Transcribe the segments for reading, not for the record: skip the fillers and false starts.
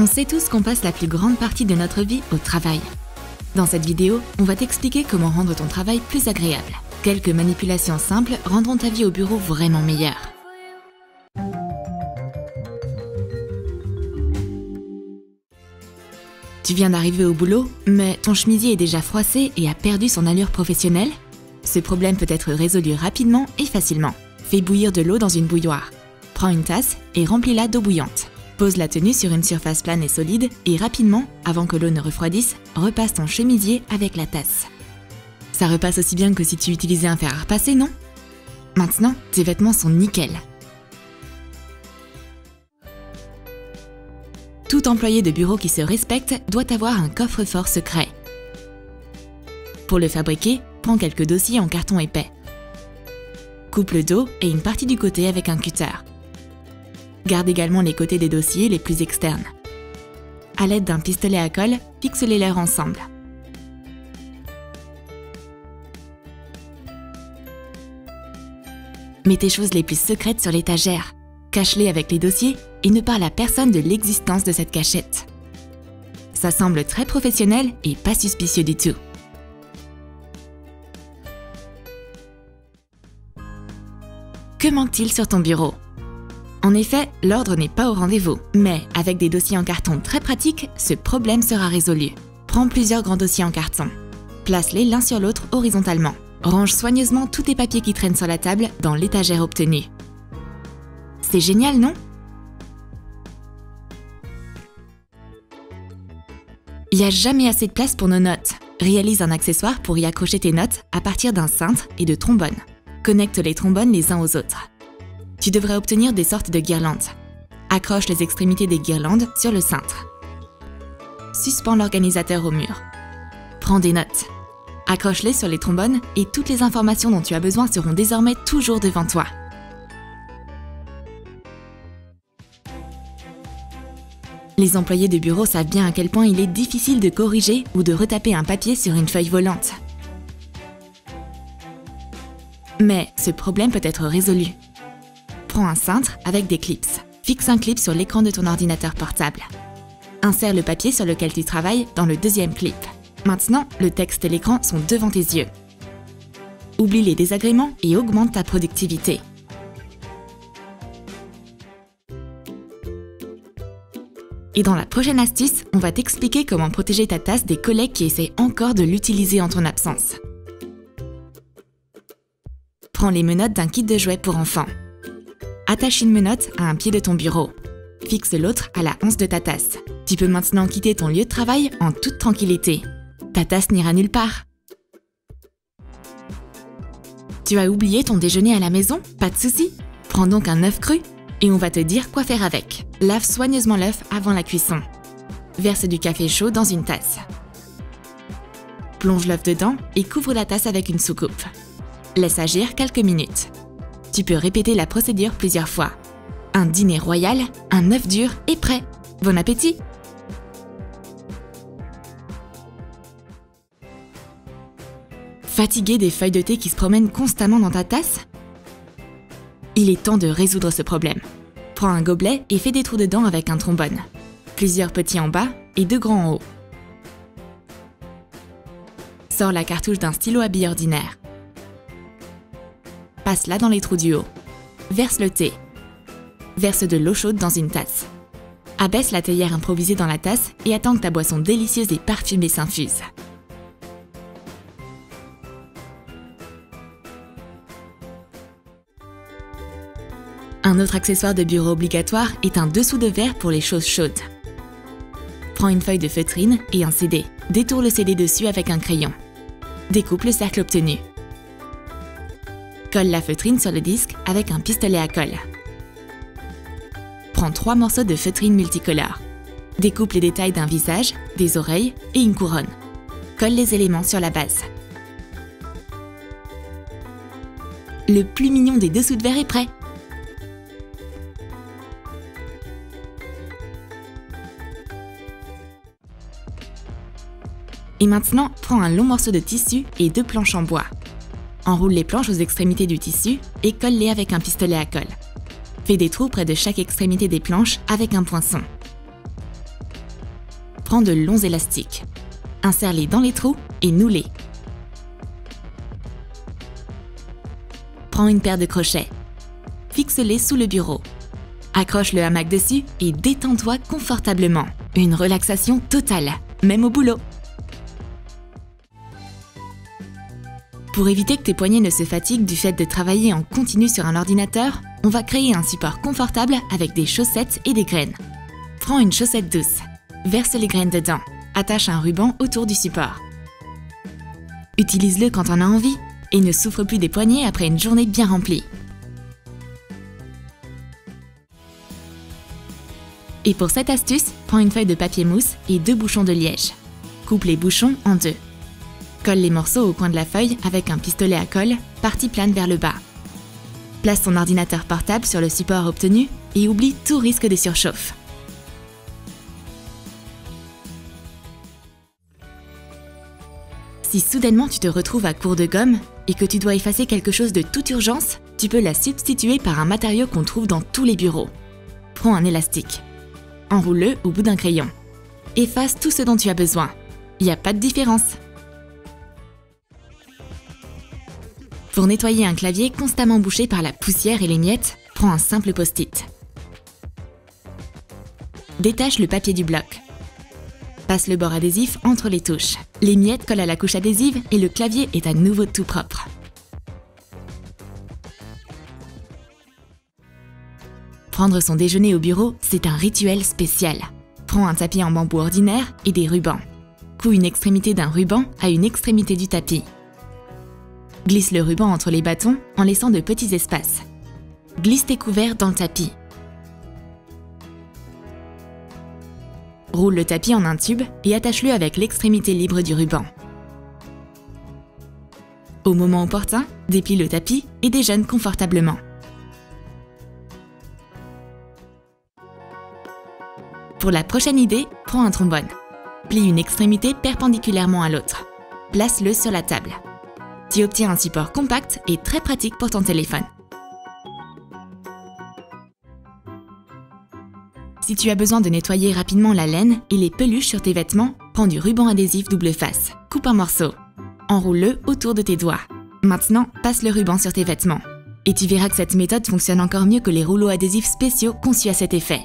On sait tous qu'on passe la plus grande partie de notre vie au travail. Dans cette vidéo, on va t'expliquer comment rendre ton travail plus agréable. Quelques manipulations simples rendront ta vie au bureau vraiment meilleure. Tu viens d'arriver au boulot, mais ton chemisier est déjà froissé et a perdu son allure professionnelle? Ce problème peut être résolu rapidement et facilement. Fais bouillir de l'eau dans une bouilloire. Prends une tasse et remplis-la d'eau bouillante. Pose la tenue sur une surface plane et solide et rapidement, avant que l'eau ne refroidisse, repasse ton chemisier avec la tasse. Ça repasse aussi bien que si tu utilisais un fer à repasser, non? Maintenant, tes vêtements sont nickel. Tout employé de bureau qui se respecte doit avoir un coffre-fort secret. Pour le fabriquer, prends quelques dossiers en carton épais. Coupe le dos et une partie du côté avec un cutter. Garde également les côtés des dossiers les plus externes. À l'aide d'un pistolet à colle, fixe les leurs ensemble. Mets tes choses les plus secrètes sur l'étagère. Cache-les avec les dossiers et ne parle à personne de l'existence de cette cachette. Ça semble très professionnel et pas suspicieux du tout. Que manque-t-il sur ton bureau? En effet, l'ordre n'est pas au rendez-vous, mais avec des dossiers en carton très pratiques, ce problème sera résolu. Prends plusieurs grands dossiers en carton. Place-les l'un sur l'autre horizontalement. Range soigneusement tous tes papiers qui traînent sur la table dans l'étagère obtenue. C'est génial, non? Il n'y a jamais assez de place pour nos notes. Réalise un accessoire pour y accrocher tes notes à partir d'un cintre et de trombones. Connecte les trombones les uns aux autres. Tu devrais obtenir des sortes de guirlandes. Accroche les extrémités des guirlandes sur le cintre. Suspends l'organisateur au mur. Prends des notes. Accroche-les sur les trombones et toutes les informations dont tu as besoin seront désormais toujours devant toi. Les employés de bureau savent bien à quel point il est difficile de corriger ou de retaper un papier sur une feuille volante. Mais ce problème peut être résolu. Prends un cintre avec des clips. Fixe un clip sur l'écran de ton ordinateur portable. Insère le papier sur lequel tu travailles dans le deuxième clip. Maintenant, le texte et l'écran sont devant tes yeux. Oublie les désagréments et augmente ta productivité. Et dans la prochaine astuce, on va t'expliquer comment protéger ta tasse des collègues qui essaient encore de l'utiliser en ton absence. Prends les menottes d'un kit de jouets pour enfants. Attache une menotte à un pied de ton bureau. Fixe l'autre à la anse de ta tasse. Tu peux maintenant quitter ton lieu de travail en toute tranquillité. Ta tasse n'ira nulle part. Tu as oublié ton déjeuner à la maison? Pas de souci. Prends donc un œuf cru et on va te dire quoi faire avec. Lave soigneusement l'œuf avant la cuisson. Verse du café chaud dans une tasse. Plonge l'œuf dedans et couvre la tasse avec une soucoupe. Laisse agir quelques minutes. Tu peux répéter la procédure plusieurs fois. Un dîner royal, un œuf dur est prêt. Bon appétit! Fatigué des feuilles de thé qui se promènent constamment dans ta tasse? Il est temps de résoudre ce problème. Prends un gobelet et fais des trous dedans avec un trombone. Plusieurs petits en bas et 2 grands en haut. Sors la cartouche d'un stylo à billes ordinaire. Passe-la dans les trous du haut. Verse le thé. Verse de l'eau chaude dans une tasse. Abaisse la théière improvisée dans la tasse et attends que ta boisson délicieuse et parfumée s'infuse. Un autre accessoire de bureau obligatoire est un dessous de verre pour les choses chaudes. Prends une feuille de feutrine et un CD. Détourne le CD dessus avec un crayon. Découpe le cercle obtenu. Colle la feutrine sur le disque avec un pistolet à colle. Prends 3 morceaux de feutrine multicolore. Découpe les détails d'un visage, des oreilles et une couronne. Colle les éléments sur la base. Le plus mignon des dessous de verre est prêt! Et maintenant, prends un long morceau de tissu et 2 planches en bois. Enroule les planches aux extrémités du tissu et colle-les avec un pistolet à colle. Fais des trous près de chaque extrémité des planches avec un poinçon. Prends de longs élastiques. Insère-les dans les trous et noue-les. Prends une paire de crochets. Fixe-les sous le bureau. Accroche le hamac dessus et détends-toi confortablement. Une relaxation totale, même au boulot. Pour éviter que tes poignets ne se fatiguent du fait de travailler en continu sur un ordinateur, on va créer un support confortable avec des chaussettes et des graines. Prends une chaussette douce, verse les graines dedans, attache un ruban autour du support. Utilise-le quand on a envie et ne souffre plus des poignets après une journée bien remplie. Et pour cette astuce, prends une feuille de papier mousse et 2 bouchons de liège. Coupe les bouchons en 2. Colle les morceaux au coin de la feuille avec un pistolet à colle, partie plane vers le bas. Place ton ordinateur portable sur le support obtenu et oublie tout risque de surchauffe. Si soudainement tu te retrouves à court de gomme et que tu dois effacer quelque chose de toute urgence, tu peux la substituer par un matériau qu'on trouve dans tous les bureaux. Prends un élastique. Enroule-le au bout d'un crayon. Efface tout ce dont tu as besoin. Il n'y a pas de différence. Pour nettoyer un clavier constamment bouché par la poussière et les miettes, prends un simple post-it. Détache le papier du bloc. Passe le bord adhésif entre les touches. Les miettes collent à la couche adhésive et le clavier est à nouveau tout propre. Prendre son déjeuner au bureau, c'est un rituel spécial. Prends un tapis en bambou ordinaire et des rubans. Couds une extrémité d'un ruban à une extrémité du tapis. Glisse le ruban entre les bâtons en laissant de petits espaces. Glisse tes couverts dans le tapis. Roule le tapis en un tube et attache-le avec l'extrémité libre du ruban. Au moment opportun, déplie le tapis et déjeune confortablement. Pour la prochaine idée, prends un trombone. Plie une extrémité perpendiculairement à l'autre. Place-le sur la table. Tu obtiens un support compact et très pratique pour ton téléphone. Si tu as besoin de nettoyer rapidement la laine et les peluches sur tes vêtements, prends du ruban adhésif double face. Coupe un morceau. Enroule-le autour de tes doigts. Maintenant, passe le ruban sur tes vêtements. Et tu verras que cette méthode fonctionne encore mieux que les rouleaux adhésifs spéciaux conçus à cet effet.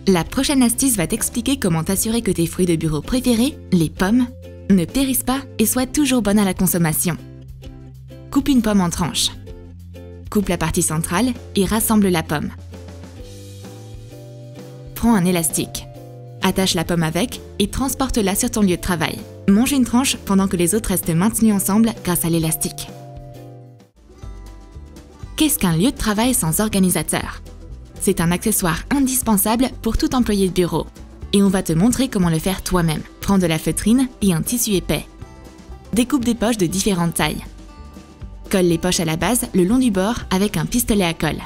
La prochaine astuce va t'expliquer comment t'assurer que tes fruits de bureau préférés, les pommes, ne périssent pas et soient toujours bonnes à la consommation. Coupe une pomme en tranches. Coupe la partie centrale et rassemble la pomme. Prends un élastique. Attache la pomme avec et transporte-la sur ton lieu de travail. Mange une tranche pendant que les autres restent maintenus ensemble grâce à l'élastique. Qu'est-ce qu'un lieu de travail sans organisateur ? C'est un accessoire indispensable pour tout employé de bureau. Et on va te montrer comment le faire toi-même. Prends de la feutrine et un tissu épais. Découpe des poches de différentes tailles. Colle les poches à la base le long du bord avec un pistolet à colle.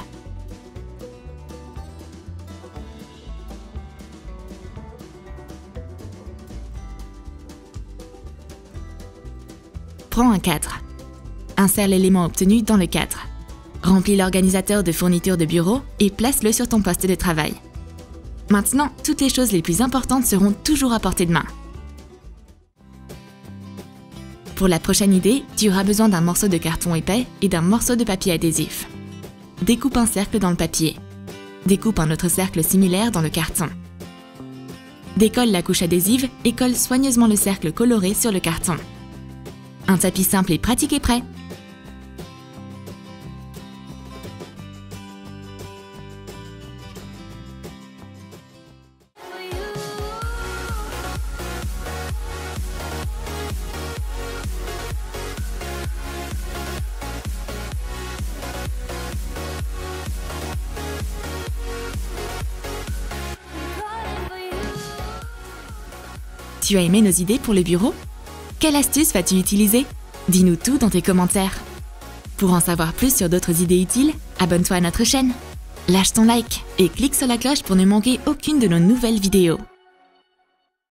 Prends un cadre. Insère l'élément obtenu dans le cadre. Remplis l'organisateur de fournitures de bureau et place-le sur ton poste de travail. Maintenant, toutes les choses les plus importantes seront toujours à portée de main. Pour la prochaine idée, tu auras besoin d'un morceau de carton épais et d'un morceau de papier adhésif. Découpe un cercle dans le papier. Découpe un autre cercle similaire dans le carton. Décolle la couche adhésive et colle soigneusement le cercle coloré sur le carton. Un tapis simple et pratique est prêt. Tu as aimé nos idées pour le bureau ? Quelle astuce vas-tu utiliser ? Dis-nous tout dans tes commentaires. Pour en savoir plus sur d'autres idées utiles, abonne-toi à notre chaîne. Lâche ton like et clique sur la cloche pour ne manquer aucune de nos nouvelles vidéos.